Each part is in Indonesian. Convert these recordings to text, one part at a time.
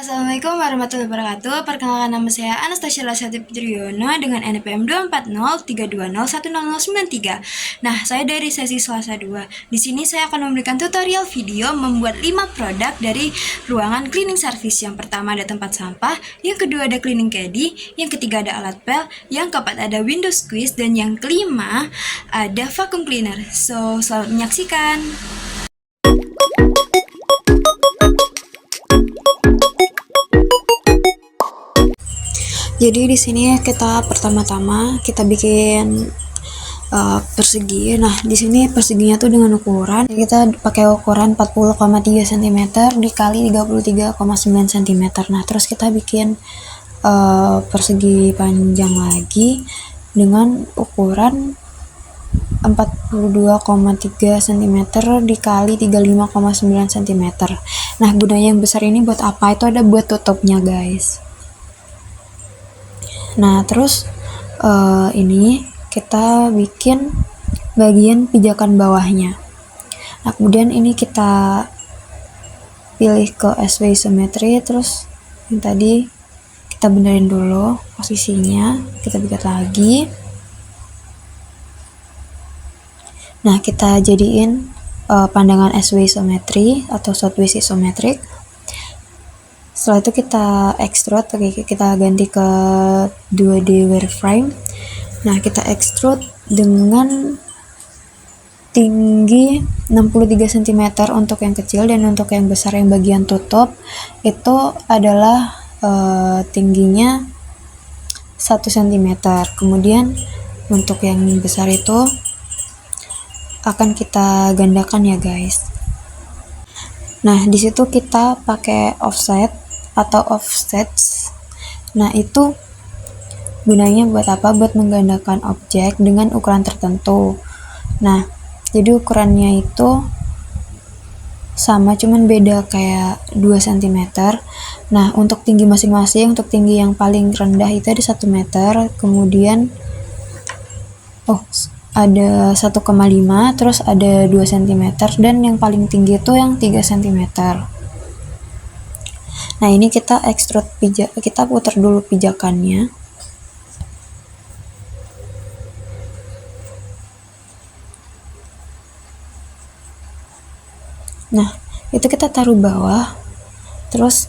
Assalamualaikum warahmatullahi wabarakatuh. Perkenalkan, nama saya Anastasia Lasati Putriono dengan NPM 24032010093. Nah, saya dari sesi Selasa 2. Di sini saya akan memberikan tutorial video membuat 5 produk dari ruangan cleaning service. Yang pertama ada tempat sampah, yang kedua ada cleaning caddy, yang ketiga ada alat pel, yang keempat ada window squeeze, dan yang kelima ada vacuum cleaner. So, selamat menyaksikan. Jadi di sini kita pertama-tama kita bikin persegi. Nah, di sini perseginya tuh dengan ukuran kita pakai ukuran 40,3 cm dikali 33,9 cm. Nah, terus kita bikin persegi panjang lagi dengan ukuran 42,3 cm dikali 35,9 cm. Nah, gunanya yang besar ini buat apa? Itu ada buat tutupnya, guys. Nah, terus ini kita bikin bagian pijakan bawahnya. Nah, kemudian ini kita pilih ke SW isometri, terus yang tadi kita benerin dulu posisinya, kita bikin lagi. Nah, kita jadiin pandangan SW isometri atau sideways isometric. Setelah itu kita extrude, kita ganti ke 2D wireframe. Nah, kita extrude dengan tinggi 63 cm untuk yang kecil, dan untuk yang besar yang bagian tutup itu adalah tingginya 1 cm. Kemudian untuk yang besar itu akan kita gandakan ya, guys. Nah, di situ kita pakai offset atau offsets. Nah, itu gunanya buat apa? Buat menggandakan objek dengan ukuran tertentu. Nah, jadi ukurannya itu sama, cuman beda kayak 2 cm. Nah, untuk tinggi masing-masing, untuk tinggi yang paling rendah itu ada 1 meter, kemudian ada 1,5, terus ada 2 cm, dan yang paling tinggi itu yang 3 cm. Nah, ini kita extrude kita putar dulu pijakannya. Nah, itu kita taruh bawah. Terus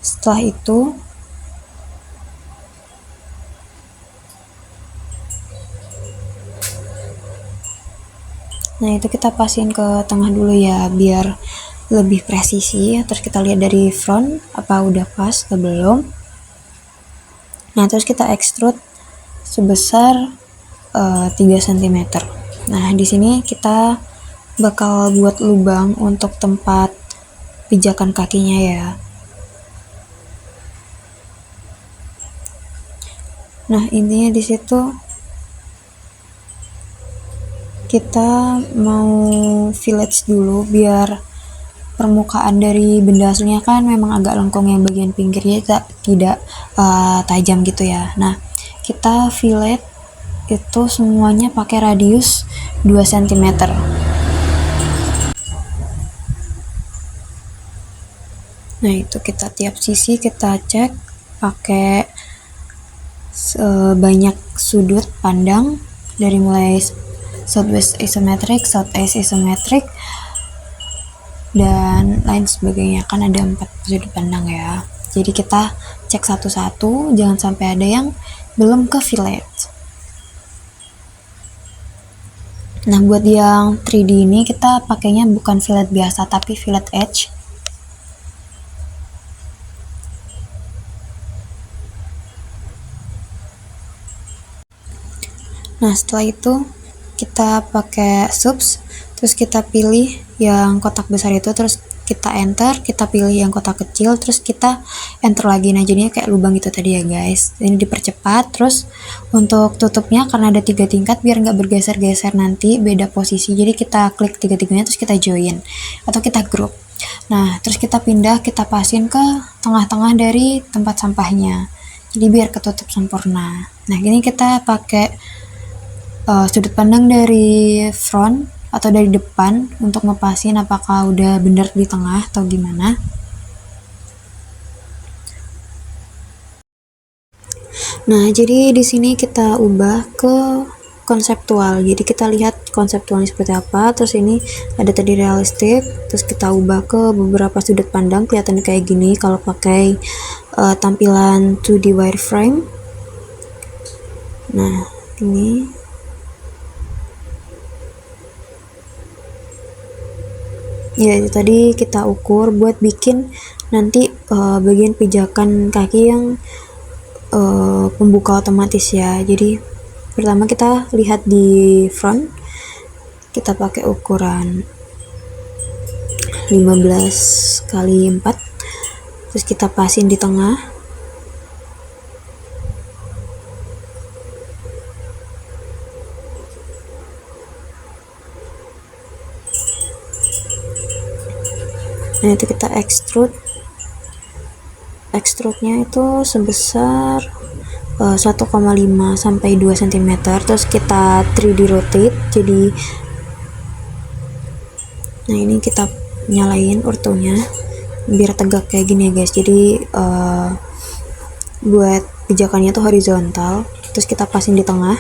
setelah itu itu kita pasin ke tengah dulu ya, biar lebih presisi. Terus kita lihat dari front apa udah pas atau belum. Nah, terus kita extrude sebesar 3 cm. Nah, di sini kita bakal buat lubang untuk tempat pijakan kakinya ya. Nah, intinya di situ kita mau fillets dulu biar permukaan dari benda aslinya kan memang agak lengkung, yang bagian pinggirnya tidak tajam gitu ya. Nah, kita fillet itu semuanya pakai radius 2 cm. Nah, itu kita tiap sisi kita cek pakai banyak sudut pandang, dari mulai southwest isometric, southeast isometric, dan lain sebagainya. Kan ada 4 sudut pandang ya. Jadi kita cek satu-satu, jangan sampai ada yang belum ke fillet. Nah, buat yang 3D ini kita pakainya bukan fillet biasa, tapi fillet edge. Nah, setelah itu kita pakai subs, terus kita pilih yang kotak besar itu, terus kita enter, kita pilih yang kotak kecil, terus kita enter lagi. Nah, jadinya kayak lubang itu tadi ya, guys. Ini dipercepat. Terus untuk tutupnya karena ada 3 tingkat, biar nggak bergeser-geser nanti beda posisi, jadi kita klik 3-tiganya, terus kita join atau kita group. Nah, terus kita pindah, kita pasin ke tengah-tengah dari tempat sampahnya, jadi biar ketutup sempurna. Nah, ini kita pakai sudut pandang dari front, atau dari depan untuk ngepasin apakah udah bener di tengah atau gimana. Nah, jadi di sini kita ubah ke konseptual. Jadi kita lihat konseptualnya seperti apa. Terus ini ada tadi realistik. Terus kita ubah ke beberapa sudut pandang, kelihatan kayak gini kalau pakai tampilan 2D wireframe. Nah, ini ya itu tadi kita ukur buat bikin nanti bagian pijakan kaki yang pembuka otomatis ya. Jadi pertama kita lihat di front, kita pakai ukuran 15 kali 4, terus kita pasin di tengah. Nah itu kita extrude-nya itu sebesar 1,5 sampai 2 cm. Terus kita 3D rotate. Jadi nah ini kita nyalain ortonya biar tegak kayak gini ya guys. Jadi buat pijakannya tuh horizontal. Terus kita pasin di tengah.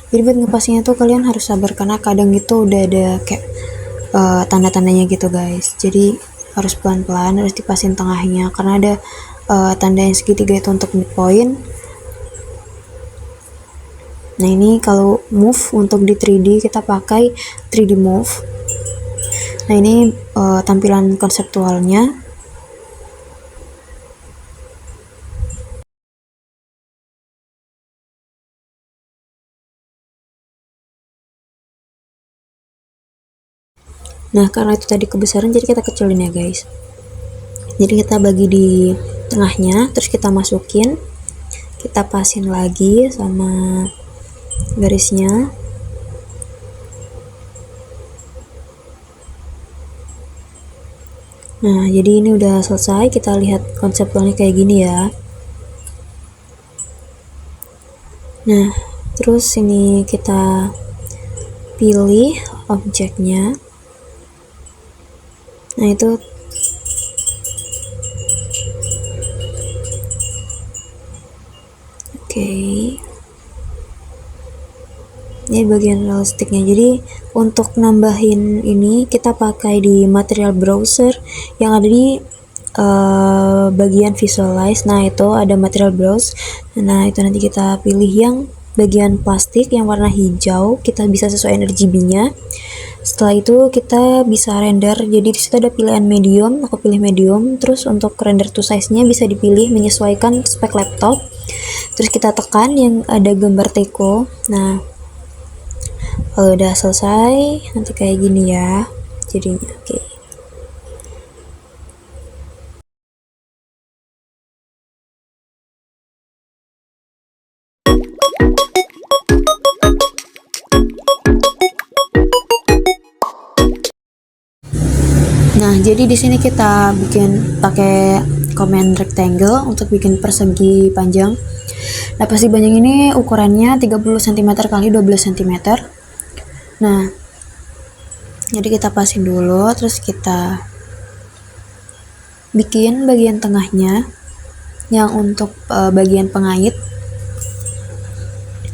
Jadi buat ngepasnya tuh kalian harus sabar karena kadang itu udah ada kayak tanda-tandanya gitu guys. Jadi harus pelan-pelan, harus dipasin tengahnya karena ada tanda yang segitiga itu untuk midpoint. Nah ini kalau move untuk di 3D kita pakai 3D move. Nah ini tampilan konseptualnya. Nah karena itu tadi kebesaran jadi kita kecilin ya guys. Jadi kita bagi di tengahnya, terus kita masukin, kita pasin lagi sama garisnya. Nah jadi ini udah selesai, kita lihat konseptualnya kayak gini ya. Nah terus ini kita pilih objeknya. Nah itu oke. Ini bagian realistiknya. Jadi untuk nambahin ini kita pakai di material browser yang ada di bagian visualize. Nah itu ada material browse. Nah itu nanti kita pilih yang bagian plastik yang warna hijau, kita bisa sesuaikan RGB-nya. Setelah itu kita bisa render. Jadi di situ ada pilihan medium, aku pilih medium. Terus untuk render to size-nya bisa dipilih menyesuaikan spek laptop. Terus kita tekan yang ada gambar teko. Nah kalau udah selesai nanti kayak gini ya jadinya. Oke. Nah, jadi di sini kita bikin pakai command rectangle untuk bikin persegi panjang. Nah, persegi panjang ini ukurannya 30 cm kali 12 cm. Nah, jadi kita pasin dulu, terus kita bikin bagian tengahnya yang untuk bagian pengait.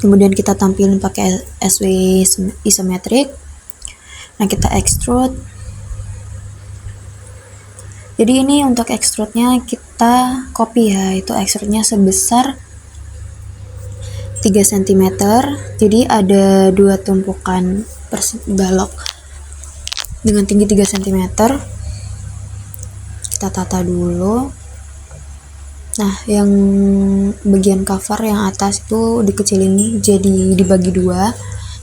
Kemudian kita tampilin pakai SW isometric. Nah, kita extrude. Jadi ini untuk extrude-nya kita copy ya, itu extrude-nya sebesar 3 cm. Jadi ada dua tumpukan balok dengan tinggi 3 cm. Kita tata dulu. Nah, yang bagian cover yang atas itu dikecilin jadi dibagi dua.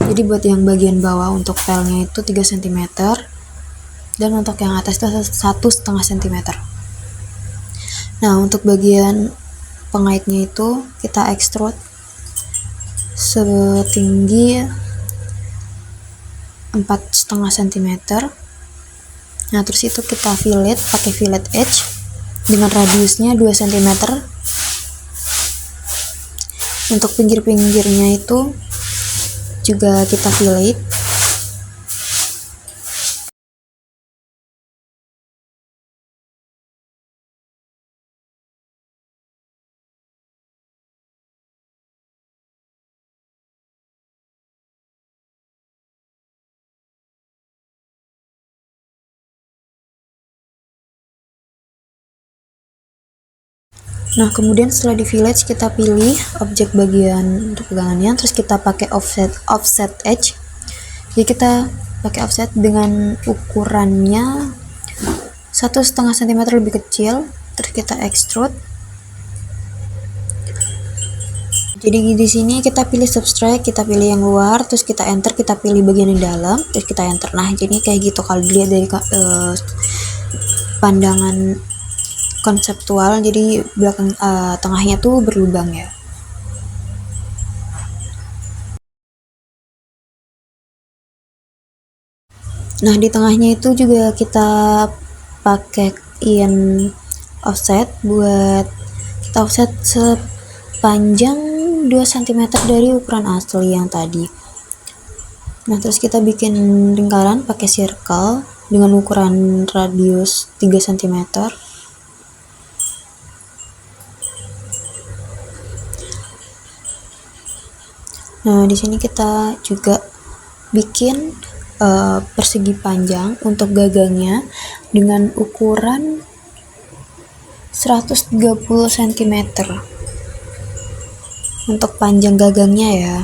Jadi buat yang bagian bawah untuk filenya itu 3 cm. Dan untuk yang atas itu 1,5 cm. Nah untuk bagian pengaitnya itu kita extrude setinggi 4,5 cm. Nah terus itu kita fillet pakai fillet edge dengan radiusnya 2 cm. Untuk pinggir-pinggirnya itu juga kita fillet. Nah, kemudian setelah di fillet kita pilih objek bagian untuk pegangannya, terus kita pakai offset edge. Jadi kita pakai offset dengan ukurannya 1,5 cm lebih kecil, terus kita extrude. Jadi di sini kita pilih subtract, kita pilih yang luar, terus kita enter, kita pilih bagian yang dalam, terus kita enter. Nah, jadi kayak gitu kalau dilihat dari pandangan konseptual, jadi belakang tengahnya tuh berlubang ya. Nah, di tengahnya itu juga kita pakai in offset buat kita offset sepanjang 2 cm dari ukuran asli yang tadi. Nah, terus kita bikin lingkaran pakai circle dengan ukuran radius 3 cm. Nah, di sini kita juga bikin persegi panjang untuk gagangnya dengan ukuran 130 cm untuk panjang gagangnya ya.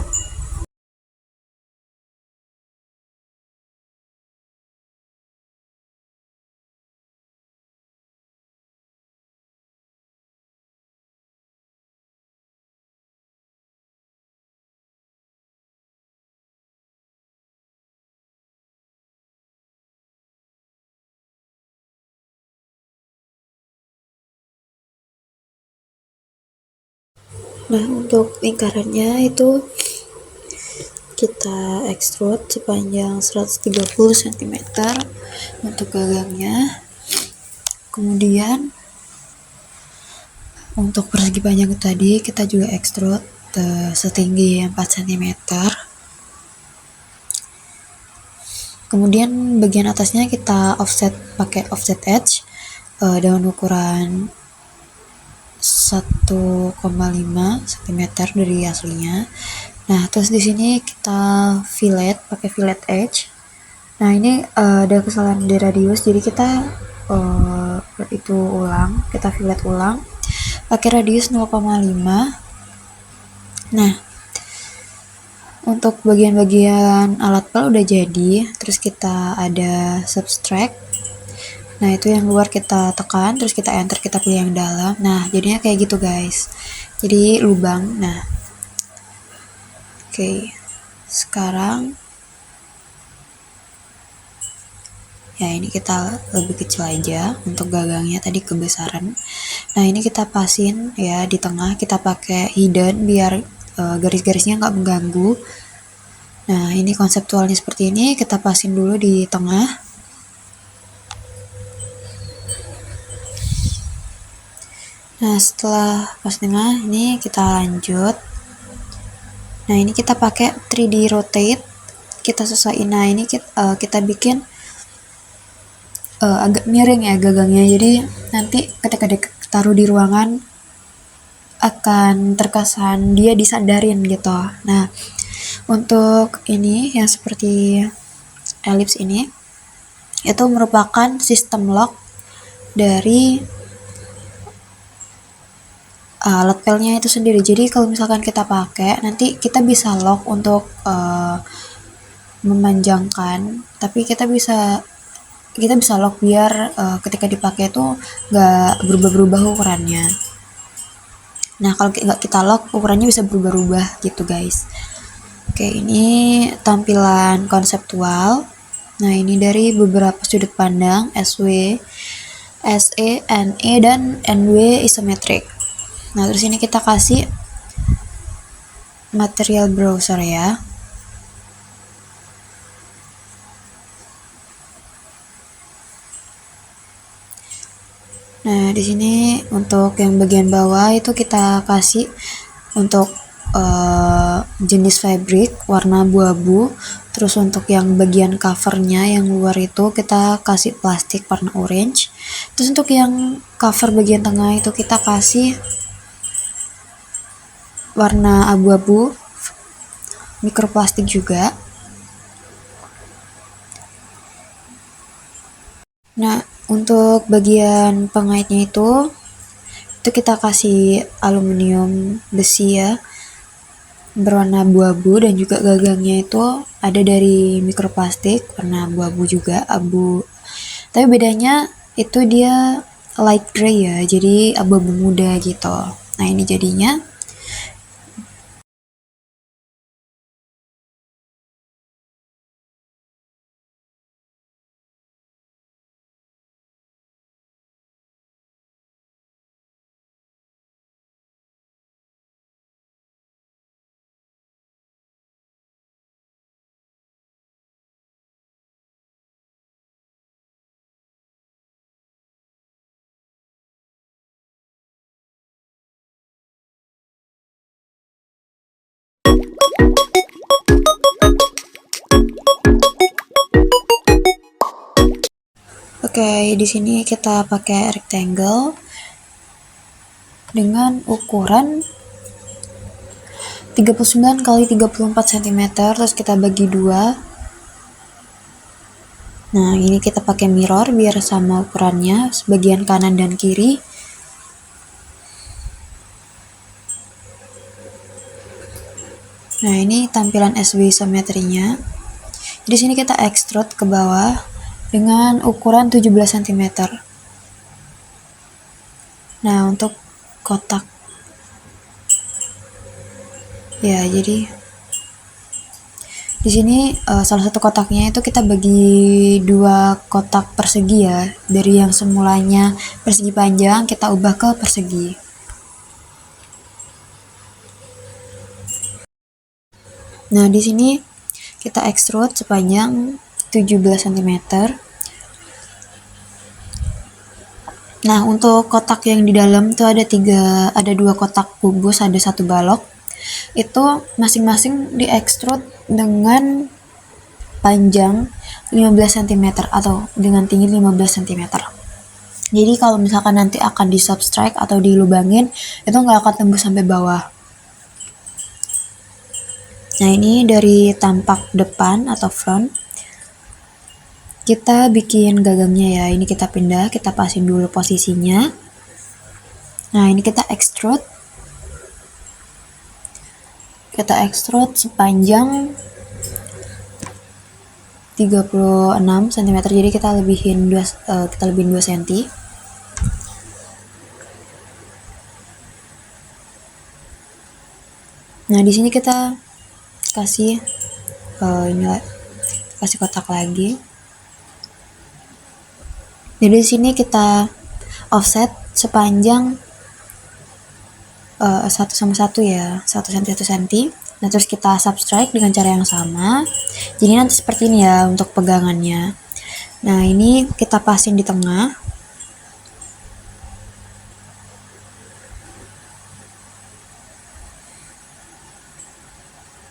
Nah, untuk lingkarannya itu kita extrude sepanjang 130 cm untuk gagangnya. Kemudian untuk persegi panjang tadi kita juga extrude setinggi 4 cm. Kemudian bagian atasnya kita offset pakai offset edge dengan ukuran 1,5 cm dari aslinya. Nah, terus di sini kita fillet pakai fillet edge. Nah, ini ada kesalahan di radius, jadi kita kita fillet ulang pakai radius 0,5. Nah, untuk bagian-bagian alat pel udah jadi, terus kita ada subtract. Nah, itu yang luar kita tekan, terus kita enter, kita pilih yang dalam. Nah, jadinya kayak gitu guys, jadi lubang. Nah, oke, sekarang ya ini kita lebih kecil aja untuk gagangnya tadi kebesaran. Nah, ini kita pasin ya di tengah, kita pakai hidden biar garis-garisnya nggak mengganggu. Nah, ini konseptualnya seperti ini, kita pasin dulu di tengah. Nah, setelah pas tengah ini kita lanjut. Nah, ini kita pakai 3D rotate, kita sesuaiin. Nah, ini kita bikin agak miring ya gagangnya, jadi nanti ketika ditaruh di ruangan akan terkesan dia disadarin gitu. Nah, untuk ini yang seperti elips ini itu merupakan sistem lock dari alat pelnya itu sendiri. Jadi kalau misalkan kita pakai, nanti kita bisa lock untuk memanjangkan, tapi kita bisa lock biar ketika dipakai itu nggak berubah-ubah ukurannya. Nah, kalau nggak kita lock, ukurannya bisa berubah-ubah gitu guys. Oke, ini tampilan konseptual. Nah, ini dari beberapa sudut pandang SW, SE, NE, dan NW isometric. Nah, terus ini kita kasih material browser ya. Nah, di sini untuk yang bagian bawah itu kita kasih untuk jenis fabric warna abu-abu. Terus untuk yang bagian covernya yang luar itu kita kasih plastik warna orange. Terus untuk yang cover bagian tengah itu kita kasih warna abu-abu mikroplastik juga. Nah, untuk bagian pengaitnya itu kita kasih aluminium besi ya, berwarna abu-abu, dan juga gagangnya itu ada dari mikroplastik warna abu-abu juga, abu. Tapi bedanya itu dia light gray ya, jadi abu-abu muda gitu. Nah, ini jadinya. Oke, di sini kita pakai rectangle dengan ukuran 39 kali 34 cm, terus kita bagi dua. Nah, ini kita pakai mirror biar sama ukurannya bagian kanan dan kiri. Nah, ini tampilan SB isometrinya. Di sini kita extrude ke bawah dengan ukuran 17 cm. Nah, untuk kotak ya, jadi di sini salah satu kotaknya itu kita bagi dua kotak persegi ya. Dari yang semulanya persegi panjang kita ubah ke persegi. Nah, di sini kita extrude sepanjang 17 cm. Nah, untuk kotak yang di dalam tuh ada dua kotak kubus, ada satu balok. Itu masing-masing di extrude dengan panjang 15 cm atau dengan tinggi 15 cm. Jadi kalau misalkan nanti akan di subtract atau dilubangin, itu nggak akan tembus sampai bawah. Nah, ini dari tampak depan atau front. Kita bikin gagangnya ya. Ini kita pindah, kita pasin dulu posisinya. Nah, ini kita extrude. Kita extrude sepanjang 36 cm. Jadi kita lebihin 2 cm. Nah, di sini kita kasih kasih kotak lagi. Jadi di sini kita offset sepanjang 1 sama 1 ya, 1 cm 1 cm. Nah, terus kita subtract dengan cara yang sama. Jadi nanti seperti ini ya untuk pegangannya. Nah, ini kita pasin di tengah.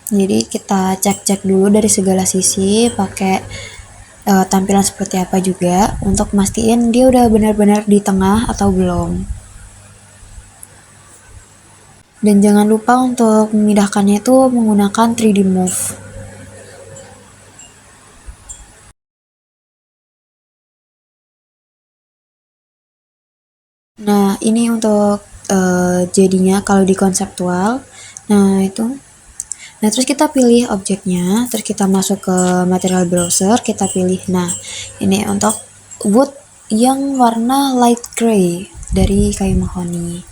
Jadi kita cek-cek dulu dari segala sisi pakai tampilan seperti apa juga untuk mastiin dia udah benar-benar di tengah atau belum. Dan jangan lupa untuk memindahkannya itu menggunakan 3D Move. Nah, ini untuk jadinya kalau di konseptual. Nah, itu. Nah, terus kita pilih objeknya, terus kita masuk ke material browser, kita pilih. Nah, ini untuk wood yang warna light gray dari kayu mahoni.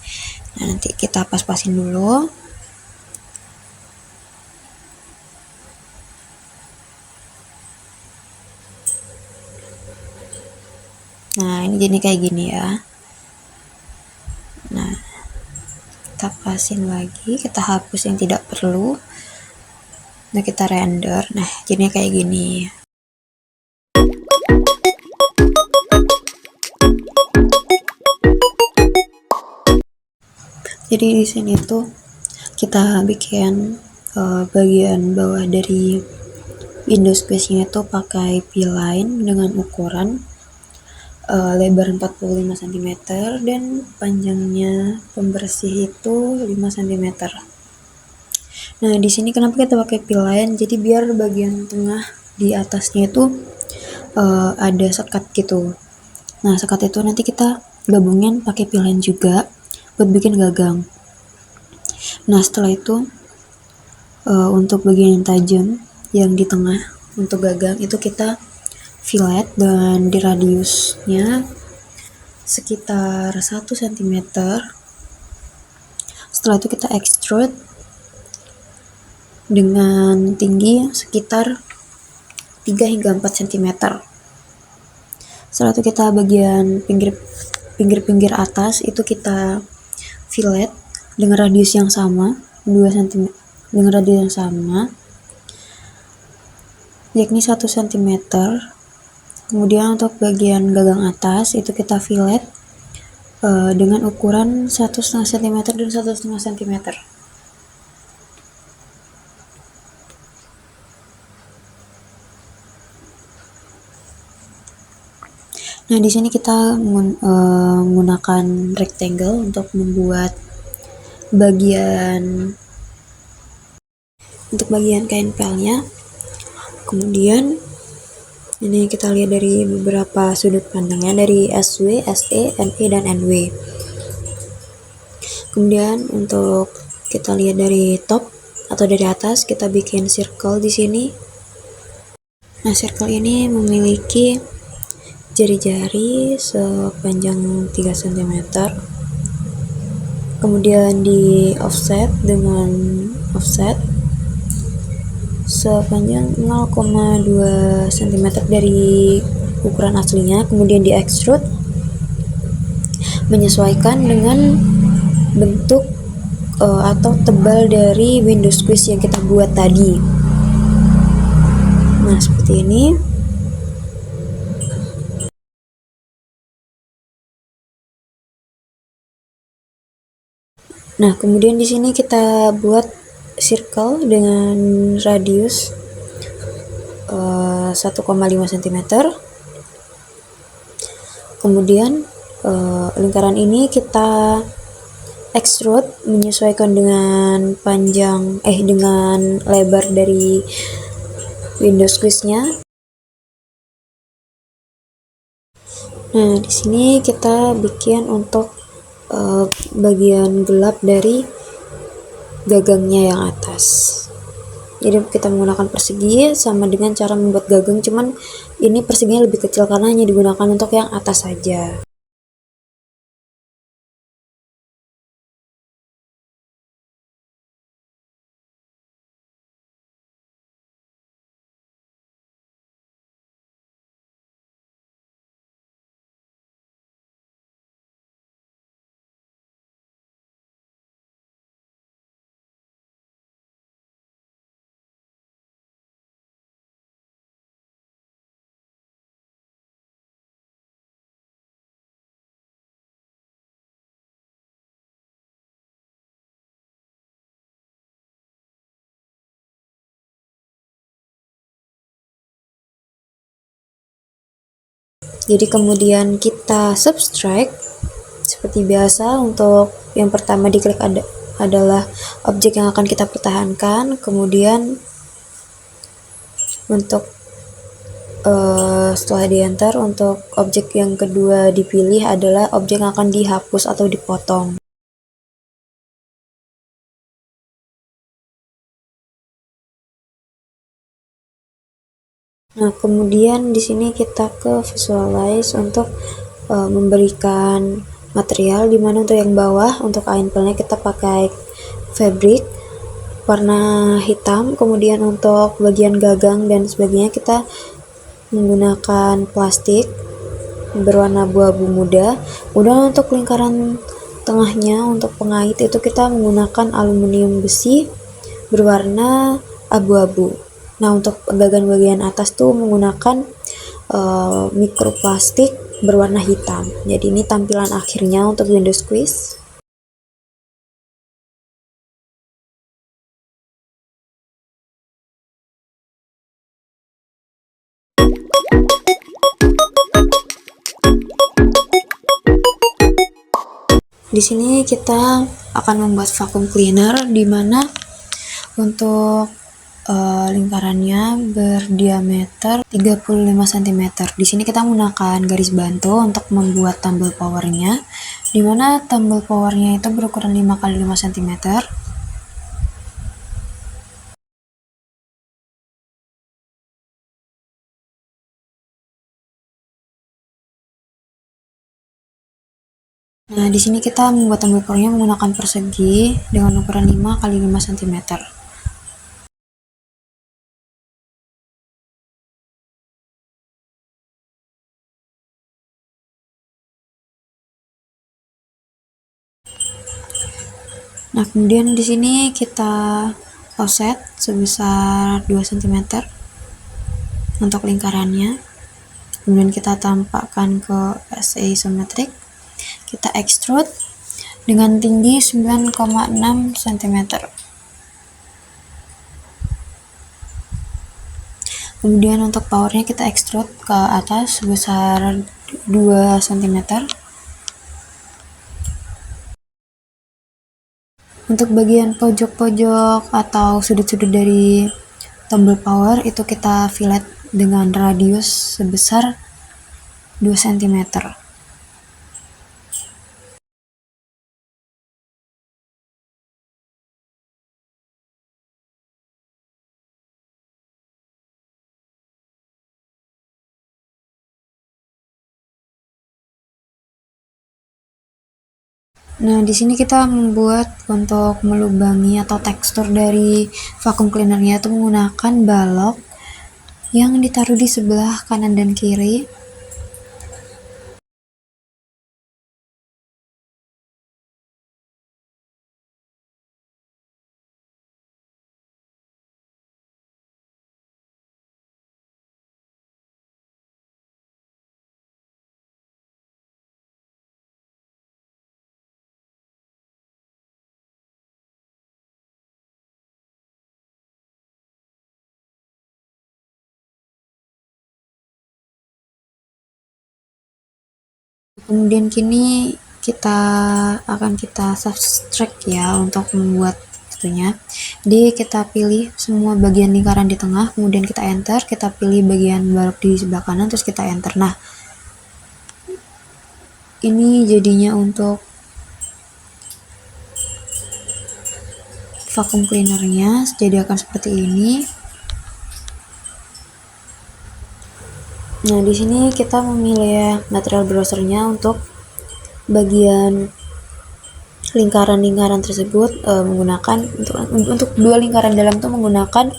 Nah, nanti kita pas-pasin dulu. Nah, ini jadi kayak gini ya. Nah, kita pasin lagi, kita hapus yang tidak perlu. Nah, kita render. Nah, jadinya kayak gini. Jadi di sini tuh kita bikin bagian bawah dari window squeeze-nya itu pakai P-line dengan ukuran lebar 45 cm dan panjangnya pembersih itu 5 cm. Nah, di sini kenapa kita pakai P-line? Jadi biar bagian tengah di atasnya itu ada sekat gitu. Nah, sekat itu nanti kita gabungin pakai P-line juga buat bikin gagang. Nah, setelah itu untuk bagian yang tajam yang di tengah untuk gagang itu kita fillet dan di radiusnya sekitar 1 cm. Setelah itu kita extrude dengan tinggi sekitar 3 hingga 4 cm. Setelah itu kita bagian pinggir-pinggir atas itu kita fillet dengan radius yang sama 2 cm, dengan radius yang sama yakni 1 cm. Kemudian untuk bagian gagang atas itu kita fillet dengan ukuran 1,5 cm dan 1,5 cm. Nah, di sini kita menggunakan rectangle untuk membuat bagian kain pelnya. Kemudian ini kita lihat dari beberapa sudut pandangnya, dari SW, SE, NE, dan NW. Kemudian untuk kita lihat dari top atau dari atas, kita bikin circle di sini. Nah, circle ini memiliki jari-jari sepanjang 3 cm. Kemudian di offset dengan offset sepanjang 0,2 cm dari ukuran aslinya. Kemudian di extrude menyesuaikan dengan bentuk atau tebal dari window squeeze yang kita buat tadi. Nah, seperti ini. Nah, kemudian di sini kita buat circle dengan radius 1,5 cm. Kemudian lingkaran ini kita extrude menyesuaikan dengan dengan lebar dari window squeeze-nya. Nah, di sini kita bikin untuk bagian gelap dari gagangnya yang atas. Jadi kita menggunakan persegi sama dengan cara membuat gagang, cuman ini perseginya lebih kecil karena hanya digunakan untuk yang atas saja. Jadi kemudian kita subtract seperti biasa. Untuk yang pertama diklik adalah objek yang akan kita pertahankan. Kemudian untuk setelah di enter, untuk objek yang kedua dipilih adalah objek yang akan dihapus atau dipotong. Nah, kemudian di sini kita ke visualize untuk memberikan material, dimana untuk yang bawah untuk kain pelnya kita pakai fabric warna hitam. Kemudian untuk bagian gagang dan sebagainya kita menggunakan plastik berwarna abu-abu muda. Kemudian untuk lingkaran tengahnya untuk pengait itu kita menggunakan aluminium besi berwarna abu-abu. Nah, untuk bagian atas tuh menggunakan mikroplastik berwarna hitam. Jadi ini tampilan akhirnya untuk window squeeze. Di sini kita akan membuat vacuum cleaner di mana untuk lingkarannya berdiameter 35 cm. Di sini kita menggunakan garis bantu untuk membuat tumble powernya, di mana tumble powernya itu berukuran 5 x 5 cm. Nah, di sini kita membuat tumble powernya menggunakan persegi dengan ukuran 5 x 5 cm. Nah, kemudian di sini kita offset sebesar 2 cm untuk lingkarannya. Kemudian kita tampakkan ke SA isometrik. Kita extrude dengan tinggi 9,6 cm. Kemudian untuk powernya kita extrude ke atas sebesar 2 cm. Untuk bagian pojok-pojok atau sudut-sudut dari tumble power itu kita fillet dengan radius sebesar 2 cm. Nah, di sini kita membuat untuk melubangi atau tekstur dari vacuum cleanernya itu menggunakan balok yang ditaruh di sebelah kanan dan kiri. Kemudian kini akan kita subtract ya untuk membuat itunya. Jadi kita pilih semua bagian lingkaran di tengah, kemudian kita enter, kita pilih bagian balok di sebelah kanan, terus kita enter. Nah, ini jadinya untuk vacuum cleanernya, jadi akan seperti ini. Nah, di sini kita memilih material browsernya untuk bagian lingkaran-lingkaran tersebut menggunakan untuk dua lingkaran dalam itu menggunakan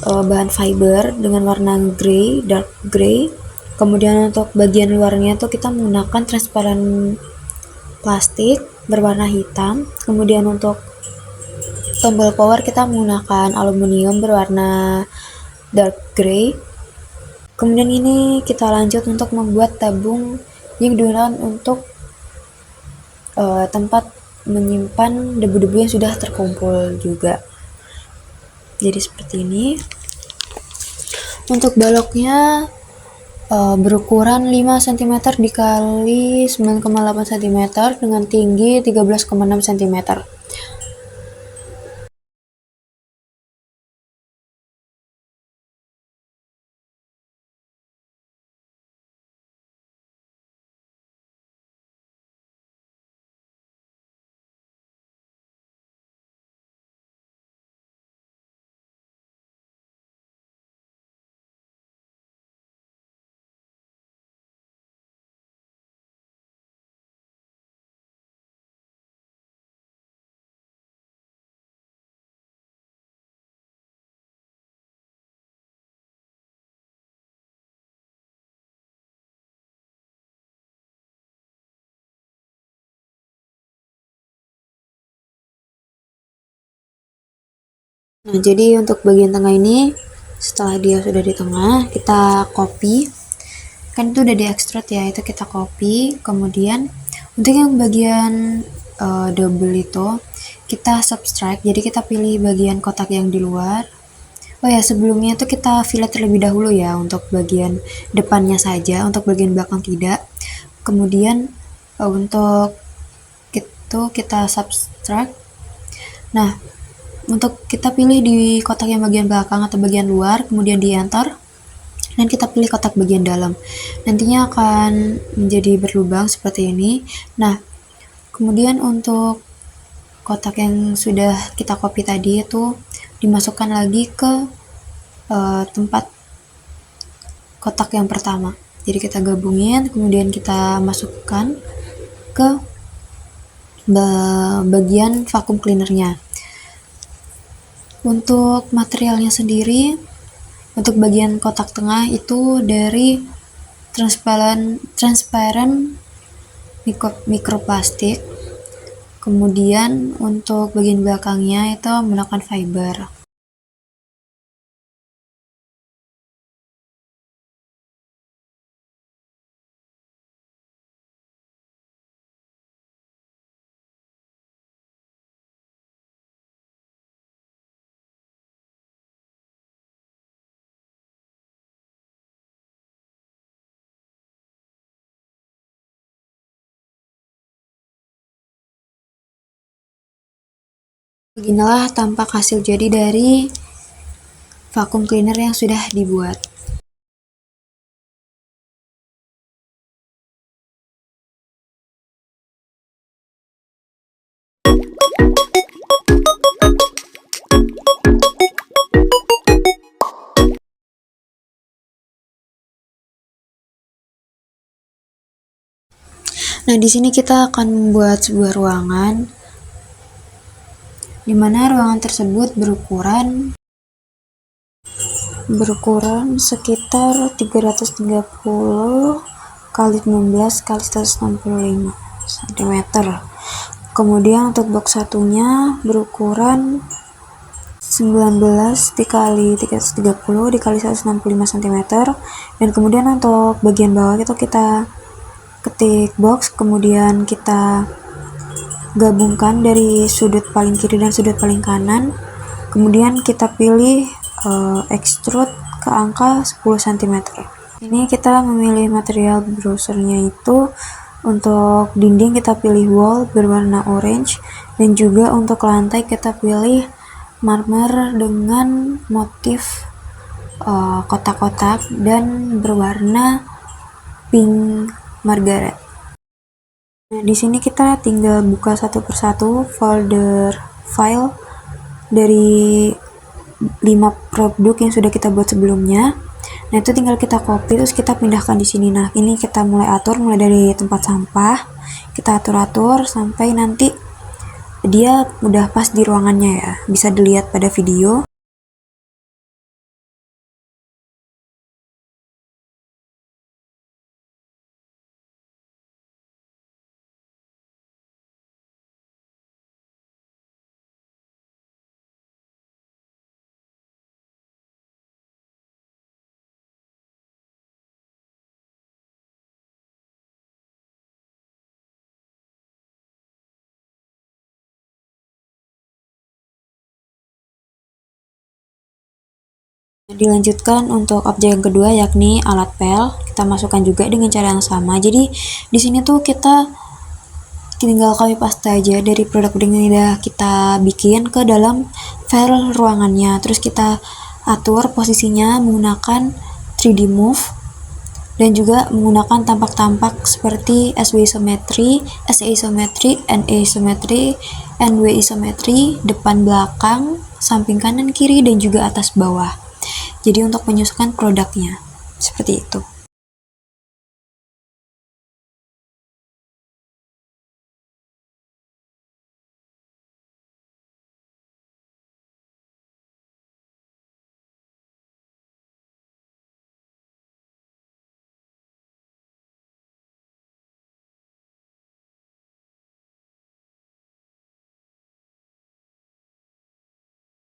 bahan fiber dengan warna grey, dark grey. Kemudian untuk bagian luarnya itu kita menggunakan transparan plastik berwarna hitam. Kemudian untuk tombol power kita menggunakan aluminium berwarna dark grey. Kemudian ini kita lanjut untuk membuat tabung yang digunakan untuk tempat menyimpan debu-debu yang sudah terkumpul juga. Jadi seperti ini. Untuk baloknya berukuran 5 cm dikali 9,8 cm dengan tinggi 13,6 cm. Nah, jadi untuk bagian tengah ini setelah dia sudah di tengah, kita copy. Kan itu udah di extrude ya, itu kita copy. Kemudian untuk yang bagian double itu kita subtract. Jadi kita pilih bagian kotak yang di luar. Oh ya, sebelumnya itu kita fillet terlebih dahulu ya untuk bagian depannya saja, untuk bagian belakang tidak. Kemudian untuk itu kita subtract. Nah, untuk kita pilih di kotak yang bagian belakang atau bagian luar, kemudian di enter, dan kita pilih kotak bagian dalam. Nantinya akan menjadi berlubang seperti ini. Nah, kemudian untuk kotak yang sudah kita copy tadi itu dimasukkan lagi ke tempat kotak yang pertama. Jadi kita gabungin, kemudian kita masukkan ke bagian vacuum cleanernya. Untuk materialnya sendiri, untuk bagian kotak tengah itu dari transparent mikroplastik. Kemudian untuk bagian belakangnya itu menggunakan fiber. Beginilah tampak hasil jadi dari vacuum cleaner yang sudah dibuat. Nah, di sini kita akan membuat sebuah ruangan, di mana ruangan tersebut berukuran sekitar 330 kali 19 kali 165 cm. Kemudian untuk box satunya berukuran 19 dikali 330 dikali 165 cm. Dan kemudian untuk bagian bawah itu kita ketik box, kemudian kita gabungkan dari sudut paling kiri dan sudut paling kanan, kemudian kita pilih extrude ke angka 10 cm. Ini kita memilih material browsernya itu untuk dinding kita pilih wall berwarna orange, dan juga untuk lantai kita pilih marmer dengan motif kotak-kotak dan berwarna pink margaret. Nah, di sini kita tinggal buka satu persatu folder file dari 5 produk yang sudah kita buat sebelumnya. Nah, itu tinggal kita copy terus kita pindahkan di sini. Nah, ini kita mulai atur, mulai dari tempat sampah. Kita atur-atur sampai nanti dia udah pas di ruangannya ya. Bisa dilihat pada video. Dilanjutkan untuk objek yang kedua, yakni alat pel. Kita masukkan juga dengan cara yang sama. Jadi di sini tuh kita tinggal copy paste aja dari produk-produk yang udah kita bikin ke dalam file ruangannya. Terus kita atur posisinya menggunakan 3D Move, dan juga menggunakan tampak-tampak seperti SW isometri, SA isometri, NA isometri, NW isometri, depan belakang, samping kanan kiri, dan juga atas bawah. Jadi untuk menyusukan produknya seperti itu.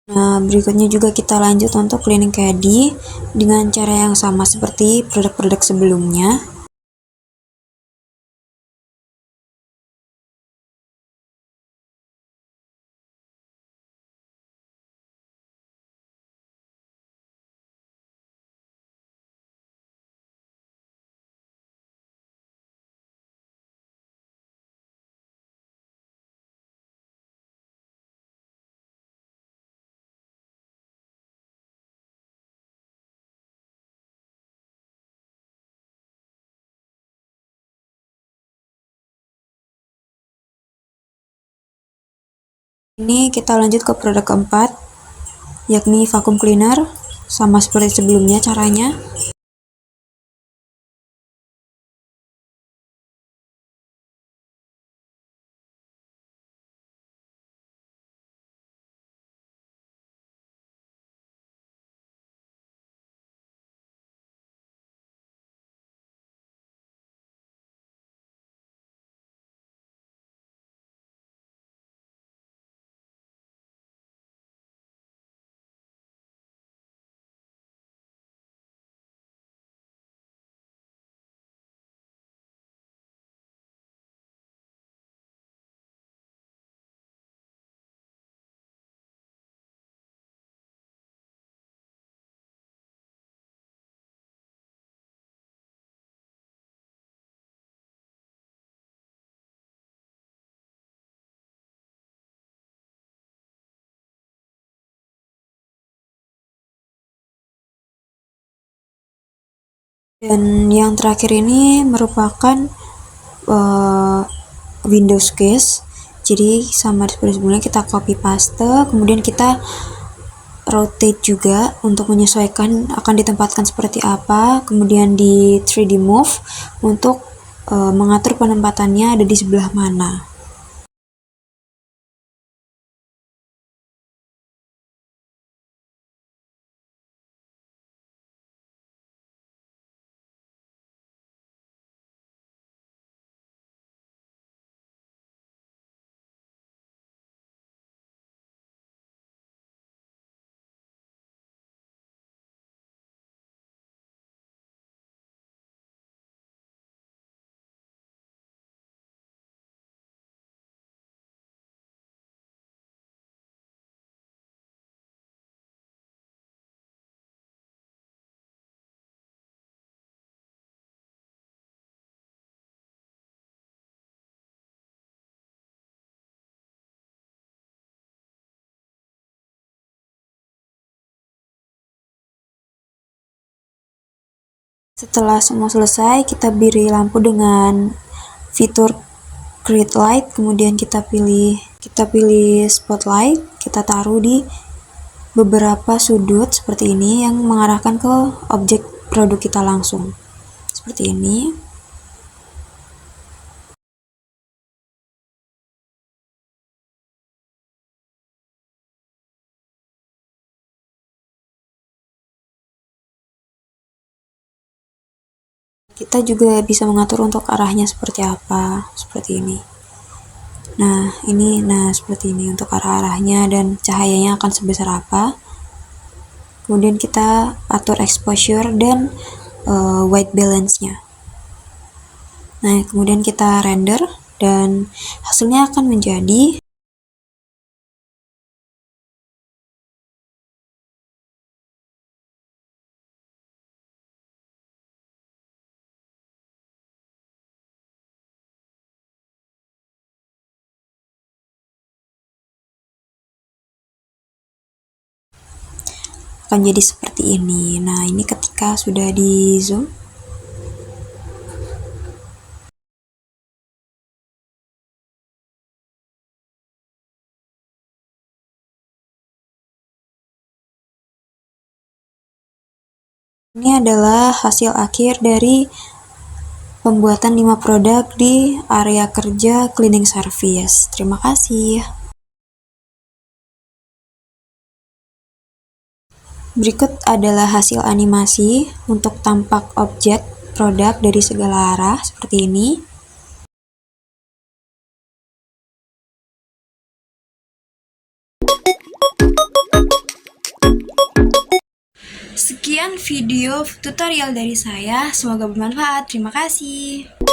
Nah, berikutnya juga kita lanjut untuk cleaning caddy dengan cara yang sama seperti produk-produk sebelumnya. Ini kita lanjut ke produk keempat, yakni vacuum cleaner. Sama seperti sebelumnya caranya. Dan yang terakhir ini merupakan Windows case. Jadi sama seperti sebelumnya, kita copy paste, kemudian kita rotate juga untuk menyesuaikan akan ditempatkan seperti apa, kemudian di 3D move untuk mengatur penempatannya ada di sebelah mana. Setelah semua selesai, kita beri lampu dengan fitur create light, kemudian kita pilih spotlight, kita taruh di beberapa sudut seperti ini yang mengarahkan ke objek produk kita langsung. Seperti ini. Kita juga bisa mengatur untuk arahnya seperti apa, seperti ini. Nah, seperti ini untuk arah-arahnya dan cahayanya akan sebesar apa. Kemudian kita atur exposure dan white balance-nya. Nah, kemudian kita render dan hasilnya akan menjadi seperti ini. Nah, ini ketika sudah di zoom. Ini adalah hasil akhir dari pembuatan 5 produk di area kerja cleaning service. Terima kasih. Berikut adalah hasil animasi untuk tampak objek produk dari segala arah seperti ini. Sekian video tutorial dari saya, semoga bermanfaat. Terima kasih.